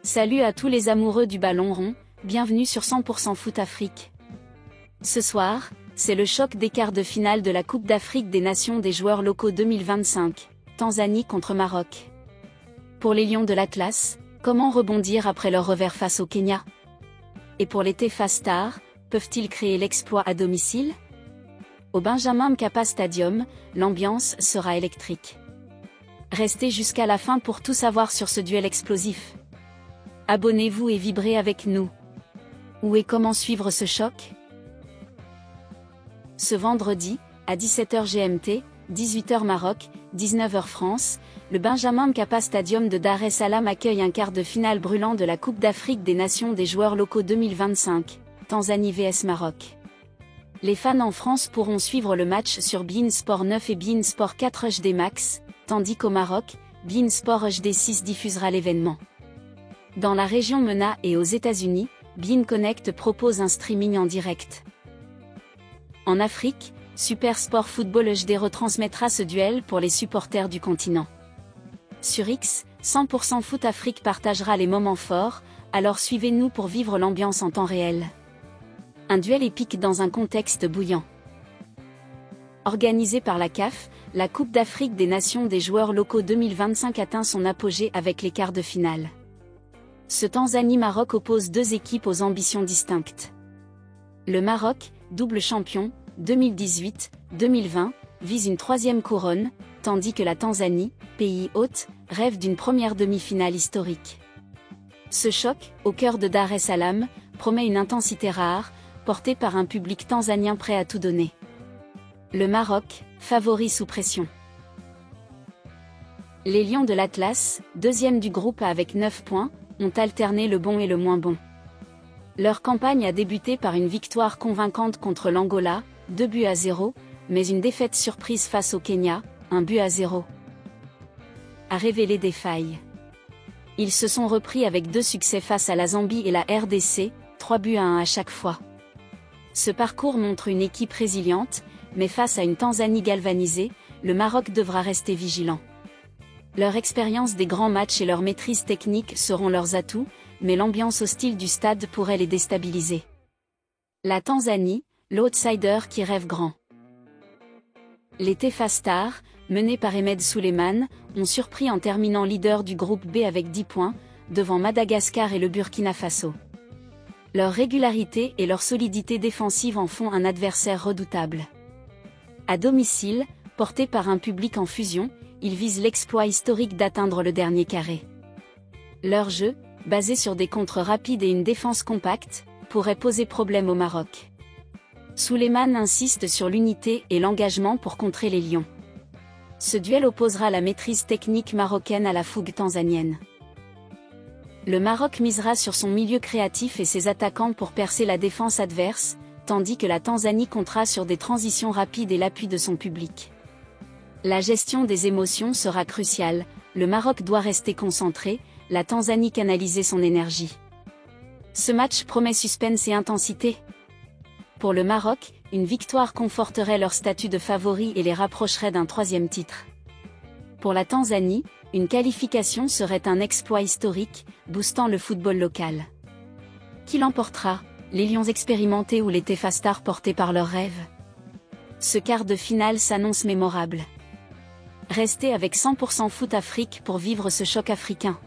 Salut à tous les amoureux du ballon rond, bienvenue sur 100% Foot Afrique. Ce soir, c'est le choc des quarts de finale de la Coupe d'Afrique des Nations des joueurs locaux 2025, Tanzanie contre Maroc. Pour les Lions de l'Atlas, comment rebondir après leur revers face au Kenya? Et pour les Taifa Stars, peuvent-ils créer l'exploit à domicile? Au Benjamin Mkapa Stadium, l'ambiance sera électrique. Restez jusqu'à la fin pour tout savoir sur ce duel explosif. Abonnez-vous et vibrez avec nous. Où et comment suivre ce choc? Ce vendredi, à 17h GMT, 18h Maroc, 19h France, le Benjamin Mkapa Stadium de Dar es Salaam accueille un quart de finale brûlant de la Coupe d'Afrique des Nations des joueurs locaux 2025, Tanzanie vs Maroc. Les fans en France pourront suivre le match sur beIN Sport 9 et beIN Sport 4 HD Max, tandis qu'au Maroc, beIN Sport HD 6 diffusera l'événement. Dans la région MENA et aux États-Unis, beIN Connect propose un streaming en direct. En Afrique, Super Sport Football HD retransmettra ce duel pour les supporters du continent. Sur X, 100% Foot Afrique partagera les moments forts, alors suivez-nous pour vivre l'ambiance en temps réel. Un duel épique dans un contexte bouillant. Organisée par la CAF, la Coupe d'Afrique des Nations des joueurs locaux 2025 atteint son apogée avec les quarts de finale. Ce Tanzanie-Maroc oppose deux équipes aux ambitions distinctes. Le Maroc, double champion, 2018-2020, vise une troisième couronne, tandis que la Tanzanie, pays hôte, rêve d'une première demi-finale historique. Ce choc, au cœur de Dar es Salaam, promet une intensité rare, portée par un public tanzanien prêt à tout donner. Le Maroc, favori sous pression. Les Lions de l'Atlas, deuxième du groupe avec 9 points, ont alterné le bon et le moins bon. Leur campagne a débuté par une victoire convaincante contre l'Angola, 2-0, mais une défaite surprise face au Kenya, 1-0. A révélé des failles. Ils se sont repris avec 2 succès face à la Zambie et la RDC, 3-1 à chaque fois. Ce parcours montre une équipe résiliente, mais face à une Tanzanie galvanisée, le Maroc devra rester vigilant. Leur expérience des grands matchs et leur maîtrise technique seront leurs atouts, mais l'ambiance hostile du stade pourrait les déstabiliser. La Tanzanie, l'outsider qui rêve grand. Les Taifa Stars, menés par Ahmed Suleiman, ont surpris en terminant leader du groupe B avec 10 points, devant Madagascar et le Burkina Faso. Leur régularité et leur solidité défensive en font un adversaire redoutable. À domicile, portés par un public en fusion, ils visent l'exploit historique d'atteindre le dernier carré. Leur jeu, basé sur des contres rapides et une défense compacte, pourrait poser problème au Maroc. Suleiman insiste sur l'unité et l'engagement pour contrer les Lions. Ce duel opposera la maîtrise technique marocaine à la fougue tanzanienne. Le Maroc misera sur son milieu créatif et ses attaquants pour percer la défense adverse, tandis que la Tanzanie comptera sur des transitions rapides et l'appui de son public. La gestion des émotions sera cruciale, le Maroc doit rester concentré, la Tanzanie canaliser son énergie. Ce match promet suspense et intensité. Pour le Maroc, une victoire conforterait leur statut de favori et les rapprocherait d'un 3e titre. Pour la Tanzanie, une qualification serait un exploit historique, boostant le football local. Qui l'emportera, les Lions expérimentés ou les Taifa Stars portés par leurs rêves? Ce quart de finale s'annonce mémorable. Restez avec 100% Foot Afrique pour vivre ce choc africain.